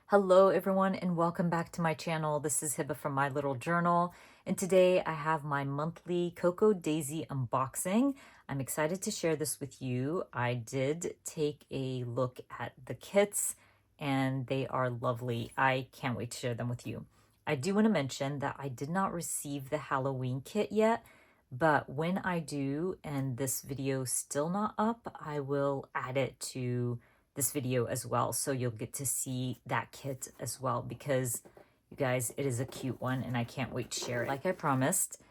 Hello everyone and welcome back to my channel. This is Hiba from My Little Journal, and today I have my monthly Cocoa Daisy unboxing. I'm excited to share this with you. I did take a look at the kits and they are lovely. I can't wait to share them with you. I do want to mention that I did not receive the Halloween kit yet, but when I do and this video is still not up, I will add it to this video as well, so you'll get to see that kit as well, because you guys, it is a cute one and I can't wait to share it. Like I promised,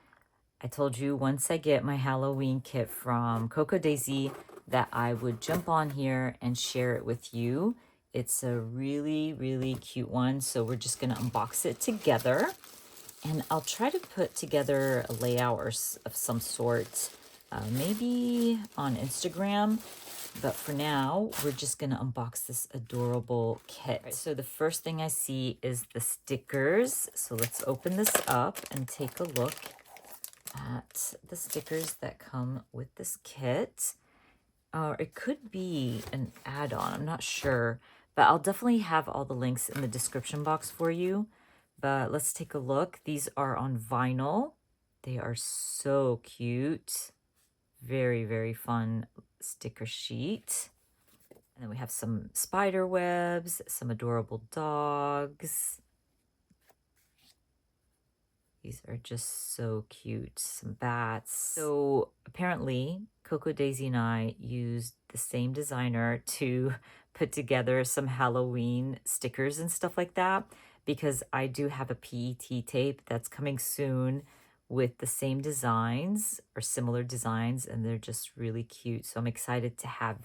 I told you once I get my Halloween kit from Cocoa Daisy that I would jump on here and share it with you. It's a really cute one, so we're just gonna unbox it together, and I'll try to put together a layout of some sort, maybe on Instagram. But for now, we're just going to unbox this adorable kit. Right, so the first thing I see is the stickers. So let's open this up and take a look at the stickers that come with this kit. Or it could be an add-on, I'm not sure. But I'll definitely have all the links in the description box for you. But let's take a look. These are on vinyl. They are so cute. Very fun sticker sheet. And then we have some spider webs, some adorable dogs. These are just so cute. Some bats. So apparently Cocoa Daisy and I used the same designer to put together some Halloween stickers and stuff like that, because I do have a PET tape that's coming soon with the same designs or similar designs, and they're just really cute. So I'm excited to have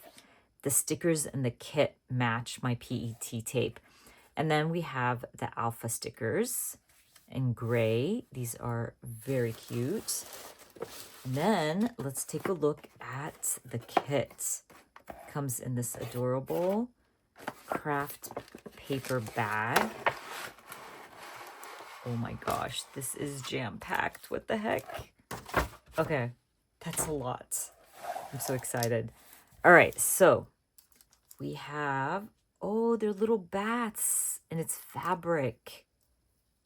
the stickers and the kit match my PET tape. And then we have the alpha stickers in gray. These are very cute. And then let's take a look at the kit. It comes in this adorable craft paper bag. Oh my gosh, this is jam-packed. What the heck? Okay, that's a lot. I'm so excited. All right, so we have, oh, they're little bats and it's fabric.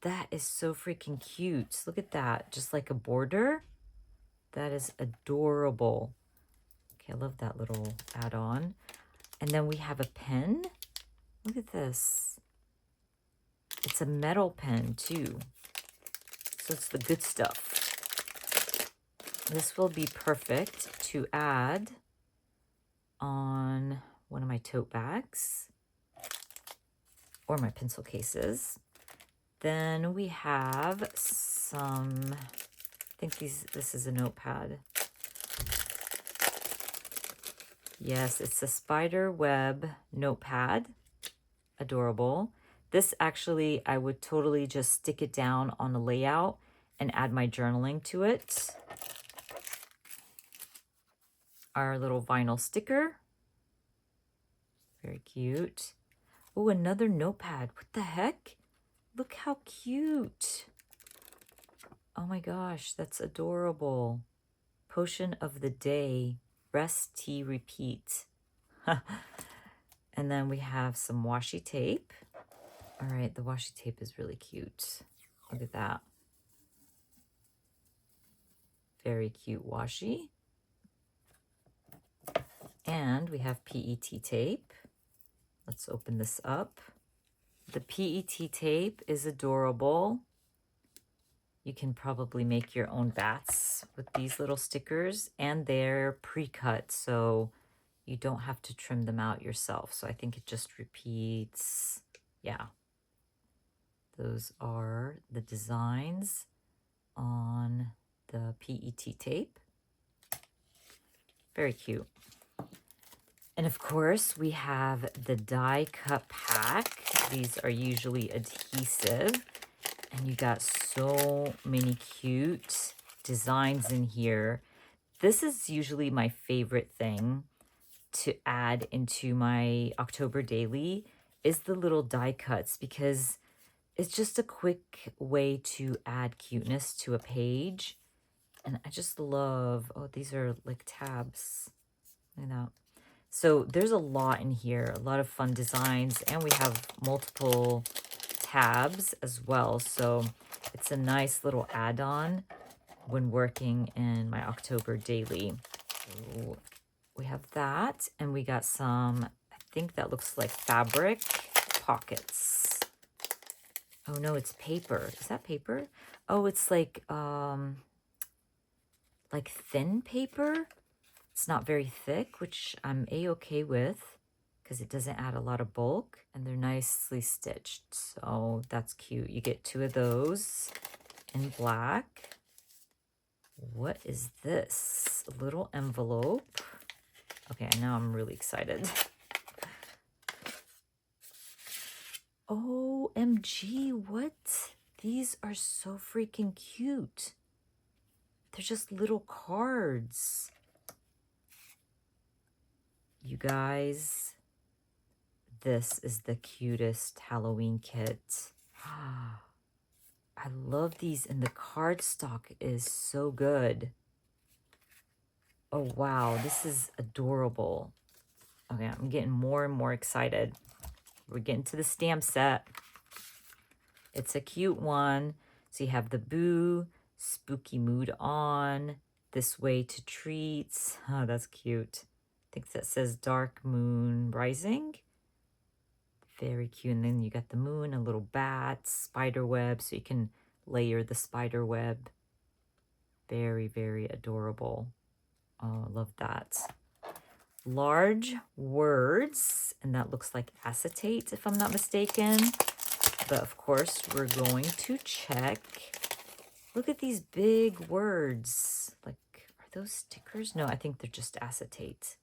That is so freaking cute. Look at that, just like a border. That is adorable. Okay, I love that little add-on. And then we have a pen. Look at this. It's a metal pen too. So it's the good stuff. This will be perfect to add on one of my tote bags or my pencil cases. Then we have some, I think this is a notepad. Yes, it's a spider web notepad. Adorable. This actually, I would totally just stick it down on a layout and add my journaling to it. Our little vinyl sticker. Very cute. Oh, another notepad. What the heck? Look how cute. Oh my gosh, that's adorable. Potion of the day. Rest, tea, repeat. And then we have some washi tape. All right, the washi tape is really cute. Look at that. Very cute washi. And we have PET tape. Let's open this up. The PET tape is adorable. You can probably make your own bats with these little stickers, and they're pre-cut, so you don't have to trim them out yourself. So I think it just repeats. Yeah. Those are the designs on the PET tape. Very cute. And of course, we have the die cut pack. These are usually adhesive. And you got so many cute designs in here. This is usually my favorite thing to add into my October daily is the little die cuts, because it's just a quick way to add cuteness to a page. And I just love, oh, these are like tabs. Look at that. So there's a lot in here, a lot of fun designs, and we have multiple tabs as well. So it's a nice little add-on when working in my October daily. So we have that, and we got some, I think that looks like fabric pockets. Oh no, it's paper. Is that paper? Oh, it's like thin paper. It's not very thick, which I'm a-okay with because it doesn't add a lot of bulk, and they're nicely stitched. So that's cute. You get 2 of those in black. What is this? A little envelope. Okay, now I'm really excited. OMG, what? These are so freaking cute. They're just little cards. You guys, this is the cutest Halloween kit. I love these, and the cardstock is so good. Oh, wow, this is adorable. Okay, I'm getting more and more excited. We're getting to the stamp set. It's a cute one. So you have the Boo, Spooky Mood On, This Way to Treats. Oh, that's cute. I think that says Dark Moon Rising. Very cute. And then you got the moon, a little bat, spider web, so you can layer the spider web. Very, very adorable. Oh, I love that. Large words, and that looks like acetate, if I'm not mistaken. But of course, we're going to check. Look at these big words. Like, are those stickers? No, I think they're just acetate.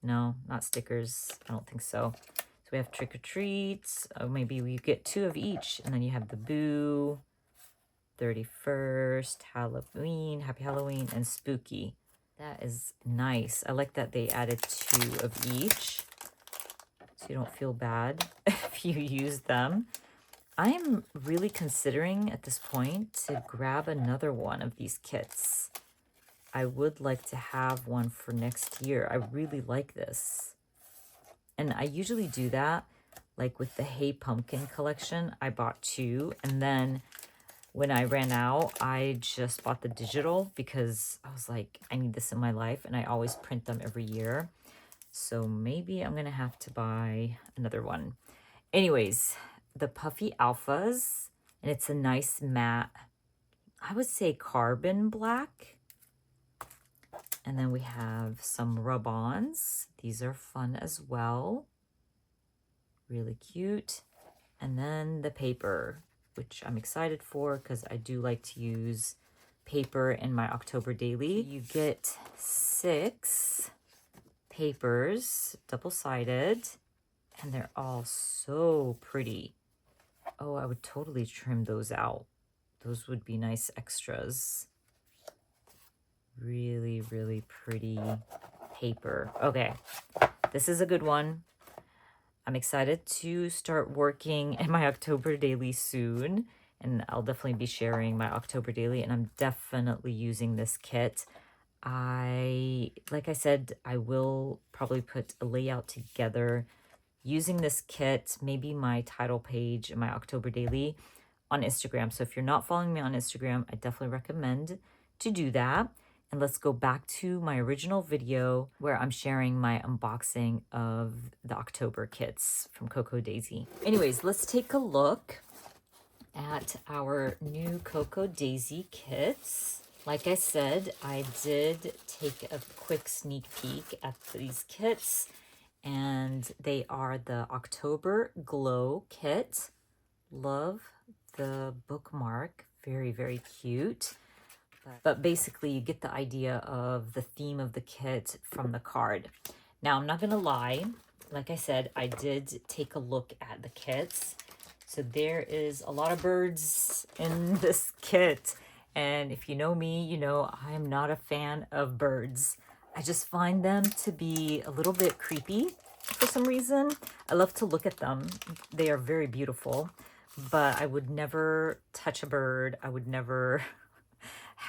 No, not stickers. I don't think so. So we have trick or treats. Oh, maybe we get 2 of each. And then you have the Boo, 31st, Halloween, Happy Halloween, and Spooky. That is nice. I like that they added 2 of each, so you don't feel bad if you use them. I'm really considering at this point to grab another one of these kits. I would like to have one for next year. I really like this. And I usually do that, like with the Hey Pumpkin collection. I bought 2, and then when I ran out, I just bought the digital because I was like, I need this in my life, and I always print them every year. So maybe I'm gonna have to buy another one. Anyways, the Puffy Alphas, and it's a nice matte, I would say carbon black. And then we have some rub-ons. These are fun as well. Really cute. And then the paper, which I'm excited for because I do like to use paper in my October daily. You get 6 papers, double-sided, and they're all so pretty. Oh, I would totally trim those out. Those would be nice extras. Really, really pretty paper. Okay, this is a good one. I'm excited to start working in my October daily soon, and I'll definitely be sharing my October daily, and I'm definitely using this kit. Like I said, I will probably put a layout together using this kit, maybe my title page in my October daily on Instagram. So if you're not following me on Instagram, I definitely recommend to do that. And let's go back to my original video where I'm sharing my unboxing of the October kits from Cocoa Daisy. Anyways, let's take a look at our new Cocoa Daisy kits. Like I said, I did take a quick sneak peek at these kits, and they are the October Glow kit. Love the bookmark. Very, very cute. But basically, you get the idea of the theme of the kit from the card. Now, I'm not going to lie. Like I said, I did take a look at the kits. So there is a lot of birds in this kit. And if you know me, you know I am not a fan of birds. I just find them to be a little bit creepy for some reason. I love to look at them. They are very beautiful. But I would never touch a bird. I would never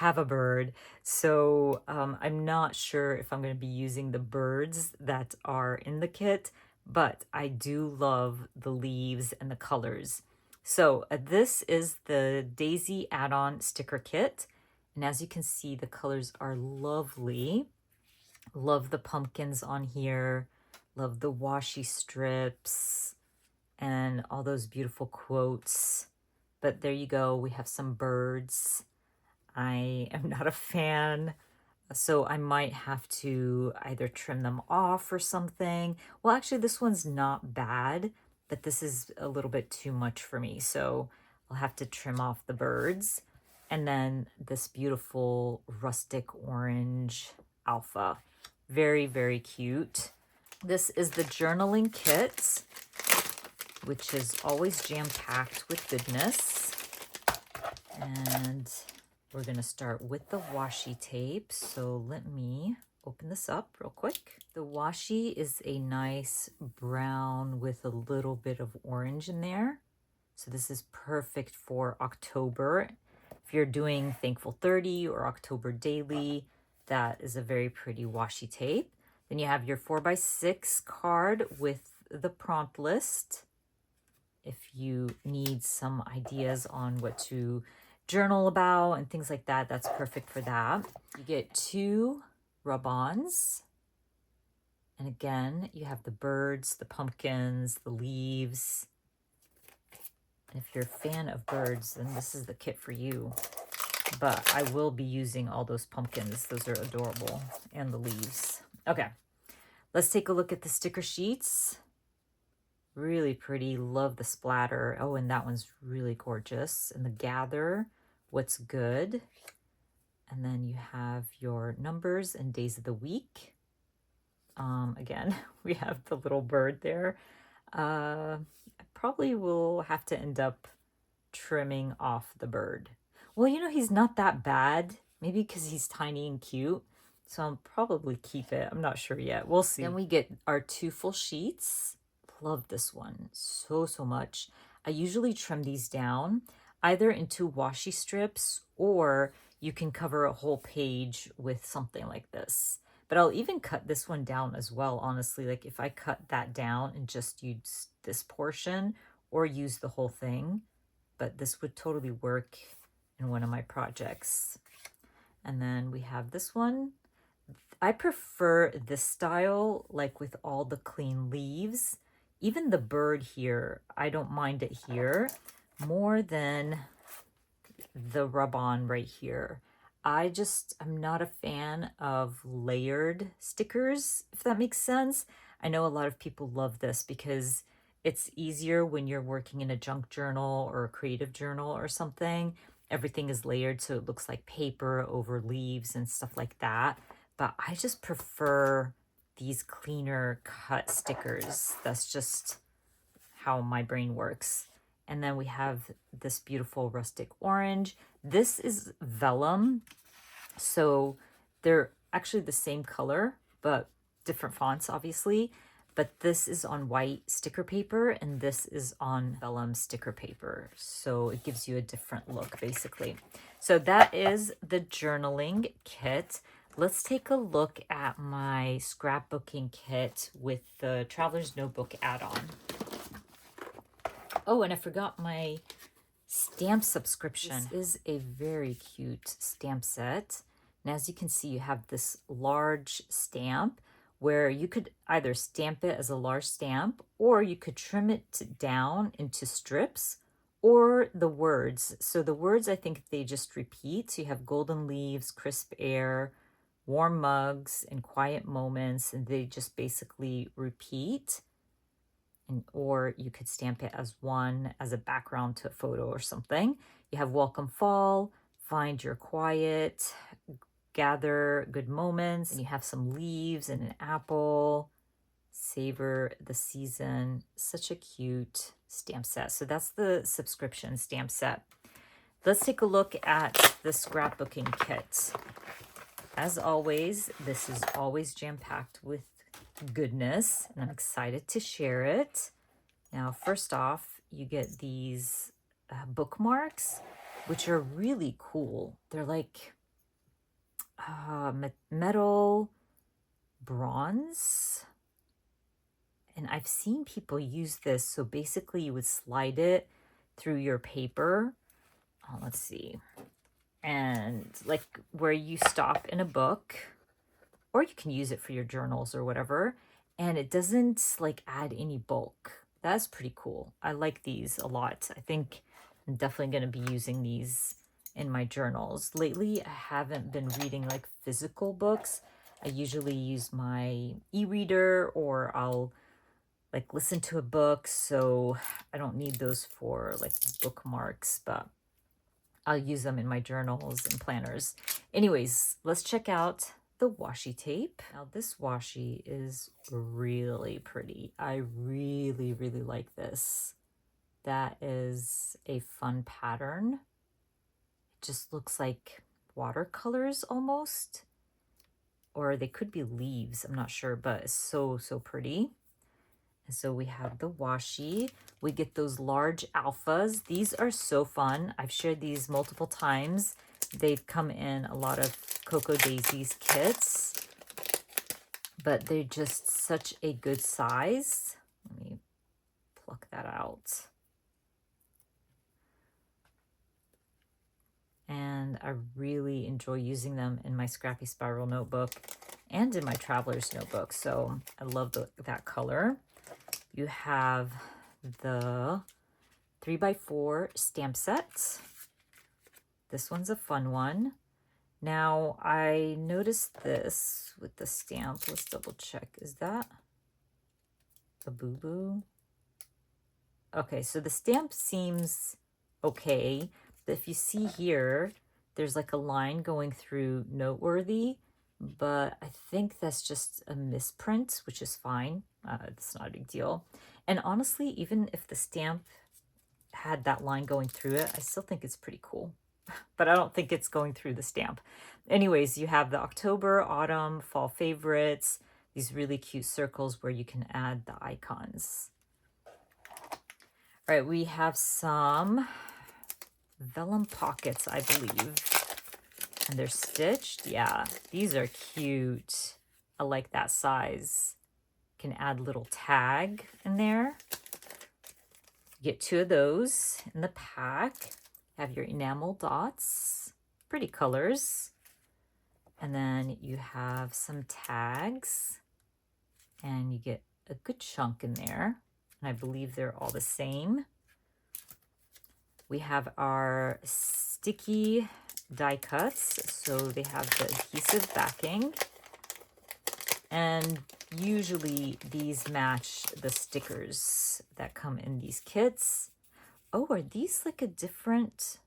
have a bird. So I'm not sure if I'm going to be using the birds that are in the kit, but I do love the leaves and the colors. So this is the Daisy add-on sticker kit. And as you can see, the colors are lovely. Love the pumpkins on here. Love the washi strips and all those beautiful quotes. But there you go. We have some birds. I am not a fan, so I might have to either trim them off or something. Well, actually, this one's not bad, but this is a little bit too much for me. So I'll have to trim off the birds. And then this beautiful rustic orange alpha. Very, very cute. This is the journaling kit, which is always jam-packed with goodness. And we're going to start with the washi tape. So let me open this up real quick. The washi is a nice brown with a little bit of orange in there. So this is perfect for October. If you're doing Thankful 30 or October Daily, that is a very pretty washi tape. Then you have your 4x6 card with the prompt list. If you need some ideas on what to journal about and things like that, that's perfect for that. You get 2 rub-ons. And again, you have the birds, the pumpkins, the leaves. And if you're a fan of birds, then this is the kit for you. But I will be using all those pumpkins. Those are adorable. And the leaves. Okay, let's take a look at the sticker sheets. Really pretty. Love the splatter. Oh, and that one's really gorgeous. And the gather, what's good. And then you have your numbers and days of the week. Again, we have the little bird there. I probably will have to end up trimming off the bird. Well, you know, he's not that bad. Maybe because he's tiny and cute. So I'll probably keep it. I'm not sure yet. We'll see. Then we get our 2 full sheets. Love this one so much. I usually trim these down either into washi strips, or you can cover a whole page with something like this. But I'll even cut this one down as well, honestly. Like if I cut that down and just use this portion or use the whole thing, but this would totally work in one of my projects. And then we have this one. I prefer this style, like with all the clean leaves. Even the bird here, I don't mind it here more than the rub-on right here. I'm not a fan of layered stickers, if that makes sense. I know a lot of people love this because it's easier when you're working in a junk journal or a creative journal or something. Everything is layered so it looks like paper over leaves and stuff like that. But I just prefer these cleaner cut stickers. That's just how my brain works. And then we have this beautiful rustic orange. This is vellum. So they're actually the same color, but different fonts, obviously. But this is on white sticker paper, and this is on vellum sticker paper. So it gives you a different look, basically. So that is the journaling kit. Let's take a look at my scrapbooking kit with the Traveler's Notebook add-on. Oh, and I forgot my stamp subscription. This is a very cute stamp set. And as you can see, you have this large stamp where you could either stamp it as a large stamp, or you could trim it down into strips, or the words. So the words, I think they just repeat. So you have golden leaves, crisp air, warm mugs, and quiet moments, and they just basically repeat. Or you could stamp it as one, as a background to a photo or something. You have welcome fall, find your quiet, gather good moments, and you have some leaves and an apple, savor the season. Such a cute stamp set. So that's the subscription stamp set. Let's take a look at the scrapbooking kit. As always, this is always jam-packed with goodness, and I'm excited to share it. Now, first off, you get these bookmarks, which are really cool. They're like metal bronze. And I've seen people use this. So basically you would slide it through your paper. Oh, let's see. And like where you stop in a book, or you can use it for your journals or whatever. And it doesn't like add any bulk. That's pretty cool. I like these a lot. I think I'm definitely going to be using these in my journals. Lately, I haven't been reading like physical books. I usually use my e-reader, or I'll like listen to a book, so I don't need those for like bookmarks, but I'll use them in my journals and planners. Anyways, let's check out the washi tape. Now this washi is really pretty. I really, really like this. That is a fun pattern. It just looks like watercolors almost, or they could be leaves. I'm not sure, but it's so, so pretty. And so we have the washi. We get those large alphas. These are so fun. I've shared these multiple times. They've come in a lot of Cocoa Daisy's kits, but they're just such a good size. Let me pluck that out. And I really enjoy using them in my Scrappy Spiral notebook and in my Traveler's notebook. So I love that color. You have the 3x4 stamp set. This one's a fun one. Now, I noticed this with the stamp. Let's double check. Is that a boo-boo? Okay, so the stamp seems okay. But if you see here, there's like a line going through noteworthy, but I think that's just a misprint, which is fine. It's not a big deal. And honestly, even if the stamp had that line going through it, I still think it's pretty cool. But I don't think it's going through the stamp. Anyways, you have the October, autumn, fall favorites, these really cute circles where you can add the icons. All right, we have some vellum pockets, I believe. And they're stitched. Yeah, these are cute. I like that size. Can add little tag in there. You get 2 of those in the pack. Have your enamel dots, pretty colors. And then you have some tags, and you get a good chunk in there. And I believe they're all the same. We have our sticky die cuts. So they have the adhesive backing. And usually these match the stickers that come in these kits. Oh, are these like a different?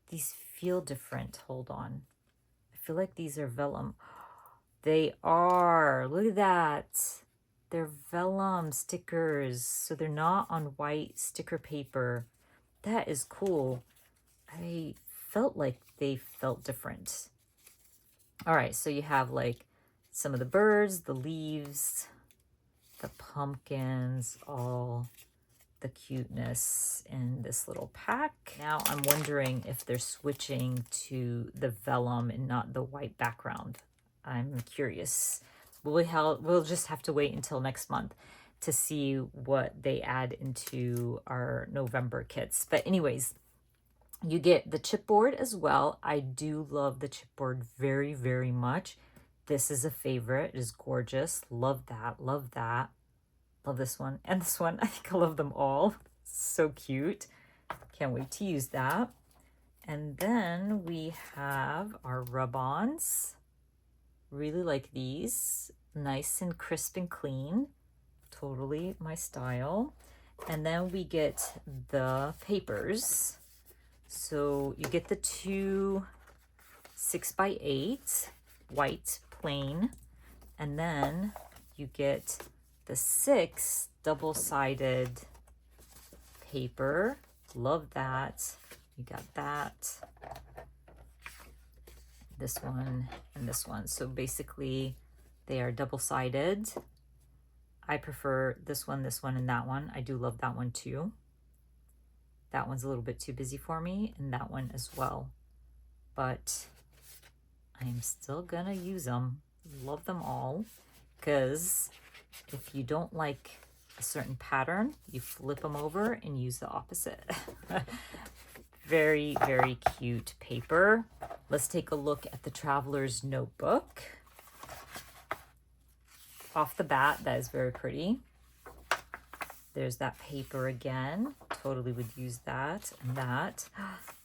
These feel different. Hold on. I feel like these are vellum. They are. Look at that. They're vellum stickers. So they're not on white sticker paper. That is cool. I felt like they felt different. All right, so you have like some of the birds, the leaves, the pumpkins, all the cuteness in this little pack. Now I'm wondering if they're switching to the vellum and not the white background. I'm curious. We'll just have to wait until next month to see what they add into our November kits. But anyways, you get the chipboard as well. I do love the chipboard very, very much. This is a favorite. It is gorgeous. Love that. Love that. Love this one and this one. I think I love them all. So cute. Can't wait to use that. And then we have our rub-ons. Really like these. Nice and crisp and clean. Totally my style. And then we get the papers. So you get the 2 6x8 white plain, and then you get the 6 double-sided paper. Love that. You got that. This one and this one. So basically they are double-sided. I prefer this one, and that one. I do love that one too. That one's a little bit too busy for me, and that one as well. But I'm still gonna use them. Love them all, because if you don't like a certain pattern, you flip them over and use the opposite. Very, very cute paper. Let's take a look at the Traveler's Notebook. Off the bat, that is very pretty. There's that paper again. Totally would use that and that.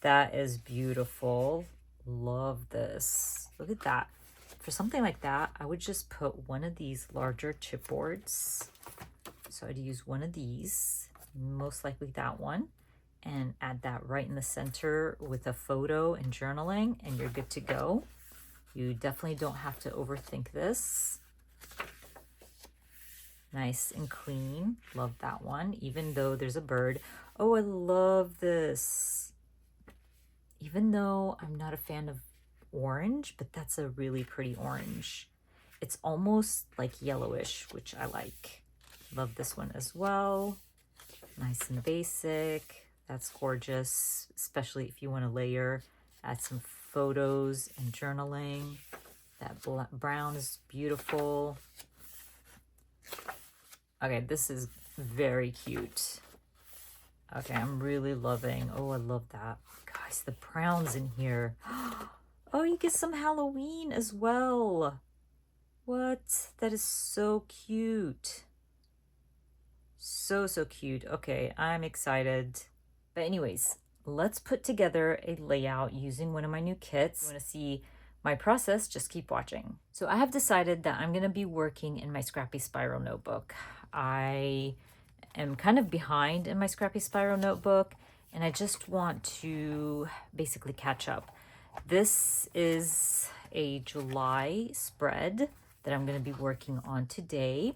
That is beautiful. Love this. Look at that. For something like that, I would just put one of these larger chipboards. So I'd use one of these, most likely that one, and add that right in the center with a photo and journaling, and you're good to go. You definitely don't have to overthink this. Nice and clean. Love that one, even though there's a bird. Oh, I love this. Even though I'm not a fan of orange, but that's a really pretty orange. It's almost like yellowish, which I like. Love this one as well. Nice and basic. That's gorgeous, especially if you want to layer, add some photos and journaling. That brown is beautiful. Okay, this is very cute. Okay, I'm really loving, oh, I love that. Guys, the browns in here. Oh, you get some Halloween as well. What? That is so cute. So, so cute. Okay, I'm excited. But anyways, let's put together a layout using one of my new kits. If you want to see my process, just keep watching. So I have decided that I'm going to be working in my Scrappy Spiral notebook. I am kind of behind in my Scrappy Spiral notebook, and I just want to basically catch up. This is a July spread that I'm going to be working on today,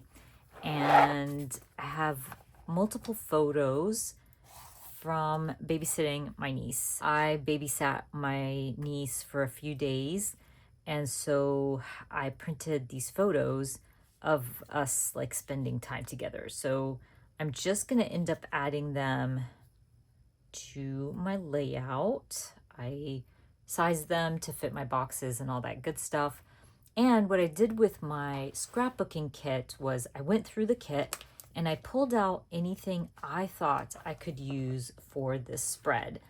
and I have multiple photos from babysitting my niece. I babysat my niece for a few days, and so I printed these photos of us like spending time together. So I'm just gonna end up adding them to my layout. I sized them to fit my boxes and all that good stuff. And what I did with my scrapbooking kit was I went through the kit and I pulled out anything I thought I could use for this spread.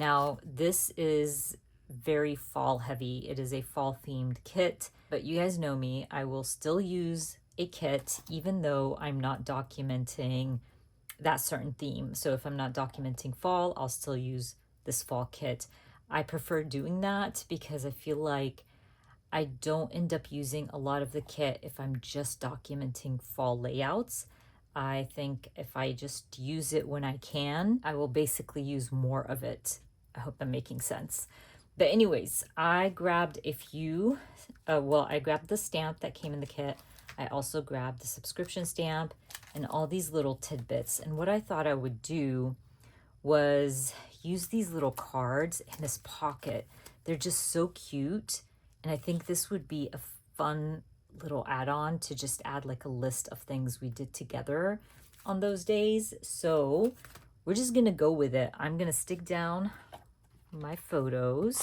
Now, this is very fall heavy. It is a fall themed kit, but you guys know me. I will still use a kit even though I'm not documenting that certain theme. So if I'm not documenting fall, I'll still use this fall kit. I prefer doing that because I feel like I don't end up using a lot of the kit if I'm just documenting fall layouts. I think if I just use it when I can, I will basically use more of it. I hope I'm making sense. But anyways, I grabbed a few, I grabbed the stamp that came in the kit. I also grabbed the subscription stamp and all these little tidbits. And what I thought I would do was use these little cards in this pocket. They're just so cute. And I think this would be a fun little add-on to just add like a list of things we did together on those days. So we're just gonna go with it. I'm gonna stick down my photos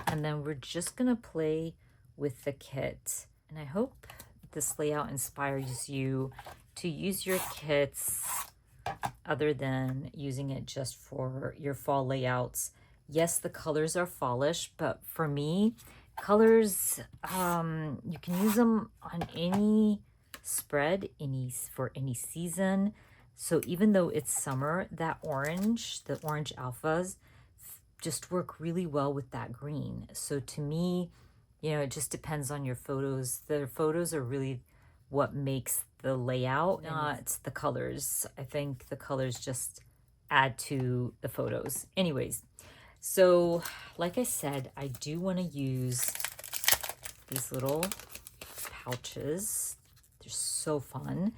and then we're just gonna play with the kit. And I hope this layout inspires you to use your kits other than using it just for your fall layouts. Yes, the colors are fallish, but for me, colors, you can use them on any spread, for any season. So even though it's summer, that orange, the orange alphas, just work really well with that green. So to me, you know, it just depends on your photos. The photos are really what makes the layout, not the colors. I think the colors just add to the photos. Anyways, so like I said, I do want to use these little pouches. They're so fun.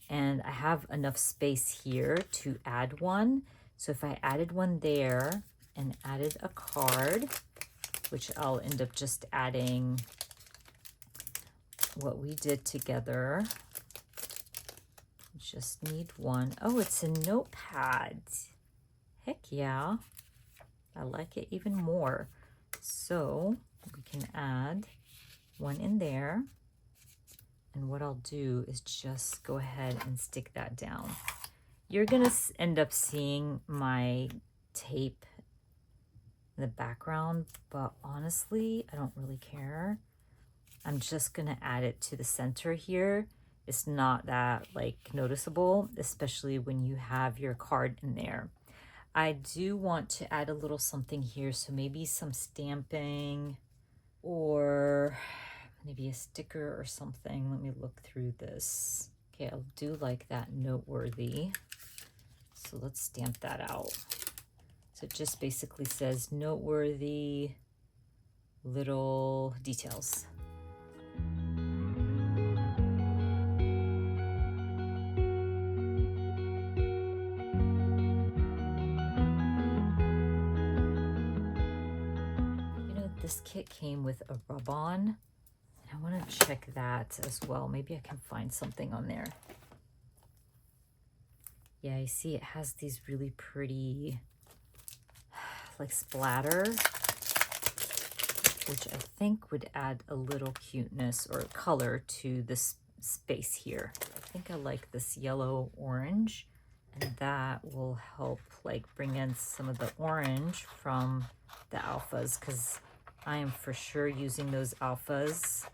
And I have enough space here to add one. So if I added one there and added a card, which I'll end up just adding what we did together. Just need one. Oh, it's a notepad. Heck yeah. I like it even more. So We can add one in there. And what I'll do is just go ahead and stick that down. You're gonna end up seeing my tape in the background, but honestly, I don't really care. I'm just gonna add it to the center here. It's not that like noticeable, especially when you have your card in there. I do want to add a little something here, so maybe some stamping or maybe a sticker or something. Let me look through this. Okay, I'll do like that noteworthy. So let's stamp that out. So it just basically says noteworthy little details. You know, this kit came with a rub-on. I want to check that as well. Maybe I can find something on there. Yeah, you see it has these really pretty like splatter, which I think would add a little cuteness or color to this space here. I think I like this yellow orange, and that will help like bring in some of the orange from the alphas, because I am for sure using those alphas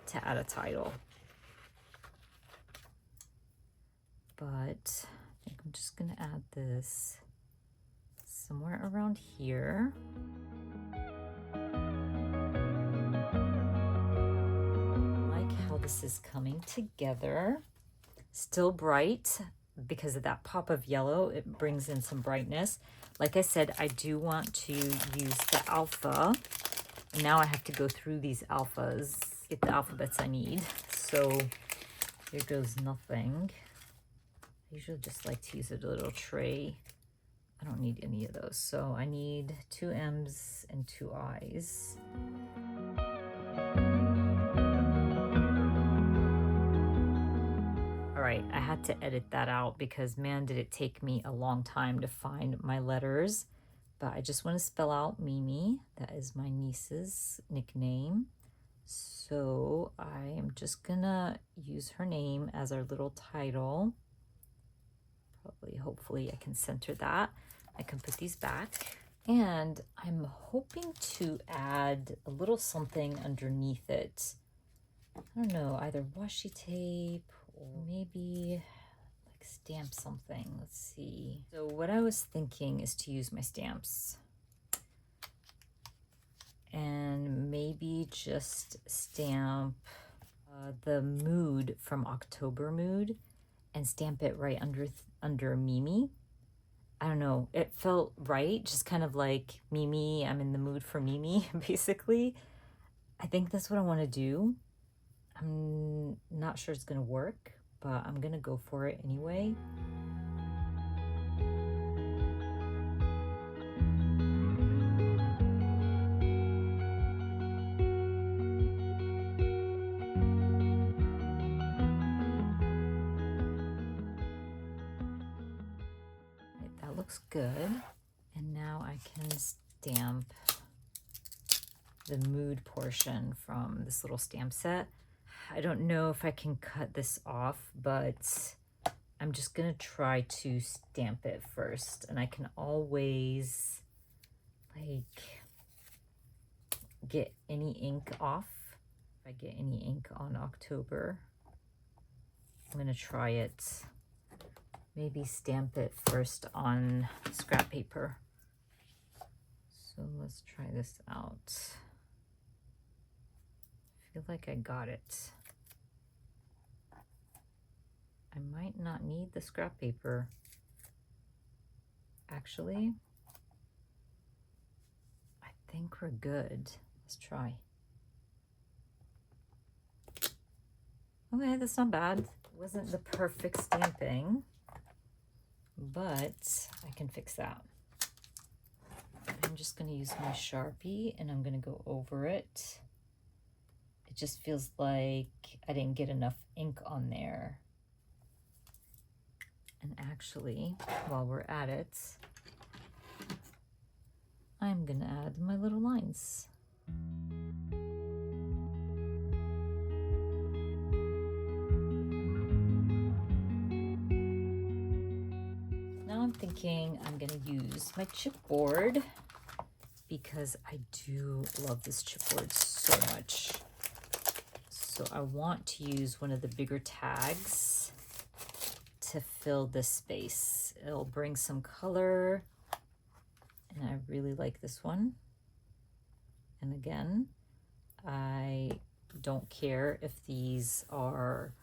to add a title. But I think I'm just gonna add this somewhere around here. I like how this is coming together. Still bright because of that pop of yellow. It brings in some brightness. Like I said, I do want to use the alpha. And now I have to go through these alphas, get the alphabets I need. So here goes nothing. I usually just like to use a little tray. I don't need any of those. So I need 2 M's and 2 I's. All right, I had to edit that out because man, did it take me a long time to find my letters. But I just want to spell out Mimi. That is my niece's nickname. So I am just gonna use her name as our little title. Probably, hopefully I can center that. I can put these back. And I'm hoping to add a little something underneath it. I don't know, either washi tape or maybe like stamp something. Let's see. So what I was thinking is to use my stamps and maybe just stamp the mood from October Mood and stamp it right under Mimi. I don't know, it felt right, just kind of like Mimi, I'm in the mood for Mimi, basically. I think that's what I want to do. I'm not sure it's gonna work, but I'm gonna go for it anyway. That looks good. And now I can stamp the mood portion from this little stamp set. I don't know if I can cut this off, but I'm just gonna try to stamp it first, and I can always like get any ink off. If I get any ink on October, I'm gonna try it. Maybe stamp it first on scrap paper. So let's try this out. I feel like I got it. I might not need the scrap paper. Actually, I think we're good. Let's try. Okay, that's not bad. It wasn't the perfect stamping, but I can fix that. I'm just gonna use my Sharpie and I'm gonna go over it. It just feels like I didn't get enough ink on there. And actually, while we're at it, I'm gonna add my little lines. Now I'm thinking I'm gonna use my chipboard because I do love this chipboard so much. So I want to use one of the bigger tags to fill this space. It'll bring some color, and I really like this one. And again, I don't care if these are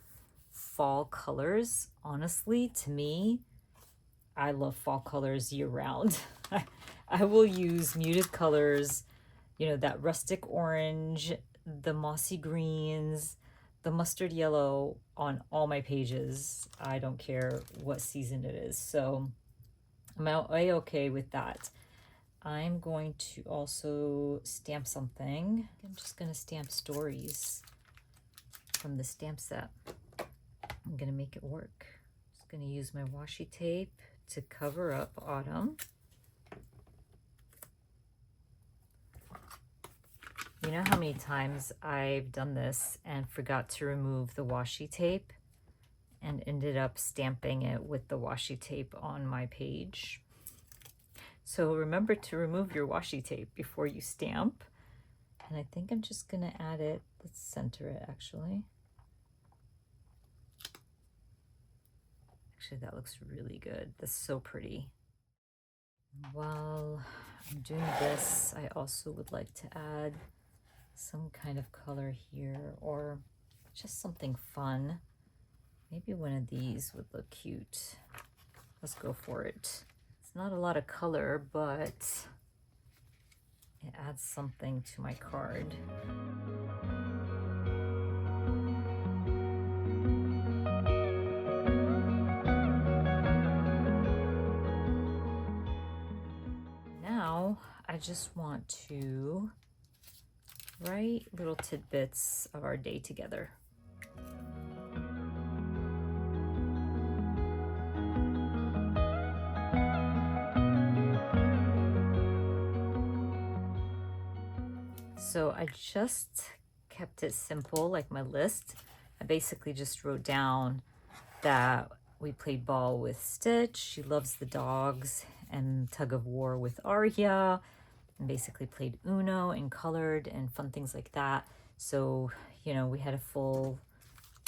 fall colors. Honestly, to me, I love fall colors year round. I will use muted colors, you know, that rustic orange, the mossy greens, the mustard yellow on all my pages. I don't care what season it is. So I'm okay with that. I'm going to also stamp something. I'm just going to stamp stories from the stamp set. I'm going to make it work. Just going to use my washi tape to cover up Autumn. You know how many times I've done this and forgot to remove the washi tape and ended up stamping it with the washi tape on my page? So remember to remove your washi tape before you stamp. And I think I'm just gonna add it, let's center it actually. Actually, that looks really good. That's so pretty. While I'm doing this, I also would like to add some kind of color here, or just something fun. Maybe one of these would look cute. Let's go for it. It's not a lot of color, but it adds something to my card. Now, I just want to write little tidbits of our day together. So I just kept it simple, like my list. I basically just wrote down that we played ball with Stitch. She loves the dogs, and tug of war with Arya, and basically played Uno and colored and fun things like that. So, you know, we had a full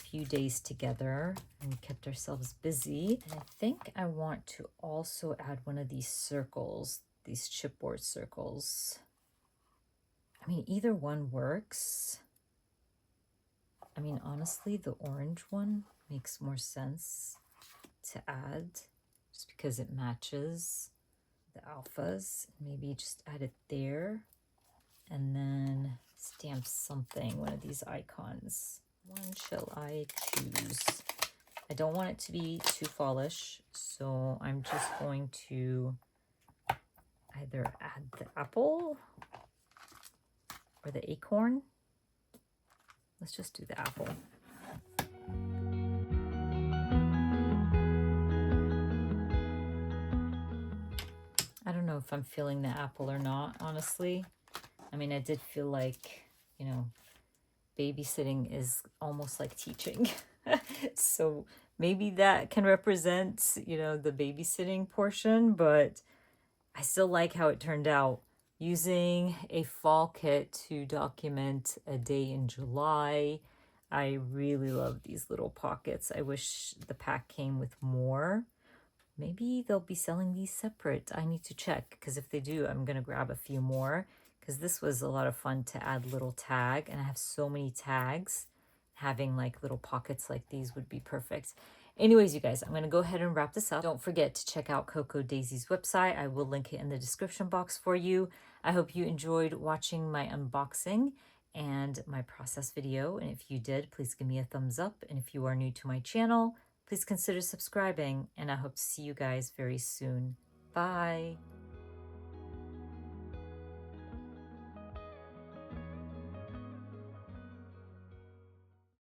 few days together and we kept ourselves busy. And I think I want to also add one of these circles, these chipboard circles. I mean, either one works. I mean, honestly, the orange one makes more sense to add just because it matches the alphas. Maybe just add it there and then stamp something, one of these icons. One shall I choose? I don't want it to be too fallish, so I'm just going to either add the apple or the acorn. Let's just do the apple. I don't know if I'm feeling the apple or not, honestly. I mean, I did feel like, you know, babysitting is almost like teaching. So maybe that can represent, you know, the babysitting portion, but I still like how it turned out. Using a fall kit to document a day in July. I really love these little pockets. I wish the pack came with more. Maybe they'll be selling these separate. I need to check, because if they do, I'm going to grab a few more, because this was a lot of fun to add little tag, and I have so many tags. Having like little pockets like these would be perfect. Anyways, you guys, I'm going to go ahead and wrap this up. Don't forget to check out Coco Daisy's website. I will link it in the description box for you. I hope you enjoyed watching my unboxing and my process video. And if you did, please give me a thumbs up. And if you are new to my channel, please consider subscribing. And I hope to see you guys very soon. Bye.